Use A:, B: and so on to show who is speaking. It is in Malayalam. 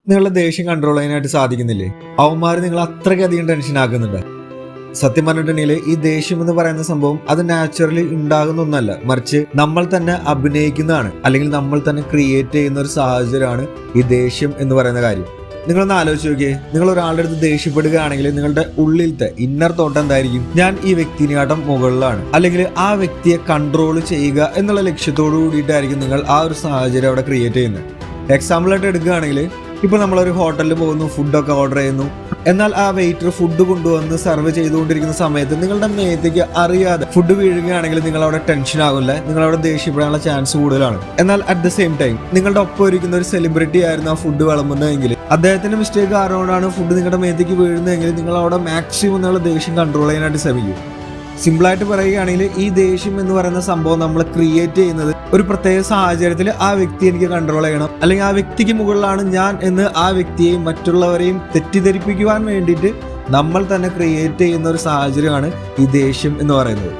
A: നിങ്ങളുടെ ദേഷ്യം കൺട്രോൾ ചെയ്യാനായിട്ട് സാധിക്കുന്നില്ലേ? അവന്മാർ നിങ്ങൾ അത്രയ്ക്കധികം ടെൻഷൻ ആക്കുന്നുണ്ട്. സത്യം പറഞ്ഞിട്ടുണ്ടെങ്കിൽ ഈ ദേഷ്യം എന്ന് പറയുന്ന സംഭവം അത് നാച്ചുറലി ഉണ്ടാകുന്ന ഒന്നല്ല, മറിച്ച് നമ്മൾ തന്നെ അഭിനയിക്കുന്നതാണ്, അല്ലെങ്കിൽ നമ്മൾ തന്നെ ക്രിയേറ്റ് ചെയ്യുന്ന ഒരു സാഹചര്യമാണ് ഈ ദേഷ്യം എന്ന് പറയുന്ന കാര്യം. നിങ്ങളൊന്ന് ആലോചിച്ച് നോക്കിയേ, നിങ്ങൾ ഒരാളുടെ അടുത്ത് ദേഷ്യപ്പെടുകയാണെങ്കിൽ നിങ്ങളുടെ ഉള്ളിലത്തെ ഇന്നർ തോട്ട് എന്തായിരിക്കും? ഞാൻ ഈ വ്യക്തിനെക്കാട്ടും മുകളിലാണ്, അല്ലെങ്കിൽ ആ വ്യക്തിയെ കൺട്രോൾ ചെയ്യുക എന്നുള്ള ലക്ഷ്യത്തോടു കൂടിയിട്ടായിരിക്കും നിങ്ങൾ ആ ഒരു സാഹചര്യം അവിടെ ക്രിയേറ്റ് ചെയ്യുന്നത്. എക്സാമ്പിൾ ആയിട്ട് എടുക്കുകയാണെങ്കിൽ, ഇപ്പൊ നമ്മളൊരു ഹോട്ടലിൽ പോകുന്നു, ഫുഡൊക്കെ ഓർഡർ ചെയ്യുന്നു. എന്നാൽ ആ വെയിറ്റർ ഫുഡ് കൊണ്ടുവന്ന് സർവ് ചെയ്തുകൊണ്ടിരിക്കുന്ന സമയത്ത് നിങ്ങളുടെ മേത്തേക്ക് അറിയാതെ ഫുഡ് വീഴുകയാണെങ്കിൽ നിങ്ങൾ അവിടെ ടെൻഷൻ ആകില്ല, നിങ്ങൾ അവിടെ ദേഷ്യപ്പെടാനുള്ള ചാൻസ് കൂടുതലാണ്. എന്നാൽ അറ്റ് ദ സെയിം ടൈം നിങ്ങളുടെ ഒപ്പം ഇരിക്കുന്ന ഒരു സെലിബ്രിറ്റി ആയിരുന്നു ആ ഫുഡ് വിളമ്പുന്നതെങ്കിൽ, അദ്ദേഹത്തിന്റെ മിസ്റ്റേക്ക് കാരണമാണ് ഫുഡ് നിങ്ങളുടെ മേത്തേക്ക് വീഴുന്നതെങ്കിൽ നിങ്ങൾ അവിടെ മാക്സിമം നിങ്ങളുടെ ദേഷ്യം കൺട്രോൾ ചെയ്യാനായിട്ട് ശ്രമിക്കും. സിമ്പിളായിട്ട് പറയുകയാണെങ്കിൽ ഈ ദേഷ്യം എന്ന് പറയുന്ന സംഭവം നമ്മൾ ക്രിയേറ്റ് ചെയ്യുന്നത് ഒരു പ്രത്യേക സാഹചര്യത്തിൽ ആ വ്യക്തി എനിക്ക് കൺട്രോൾ ചെയ്യണം, അല്ലെങ്കിൽ ആ വ്യക്തിക്ക് മുകളിലാണ് ഞാൻ എന്ന് ആ വ്യക്തിയെയും മറ്റുള്ളവരെയും തെറ്റിദ്ധരിപ്പിക്കുവാൻ വേണ്ടിയിട്ട് നമ്മൾ തന്നെ ക്രിയേറ്റ് ചെയ്യുന്ന ഒരു സാഹചര്യമാണ് ഈ ദേഷ്യം എന്ന് പറയുന്നത്.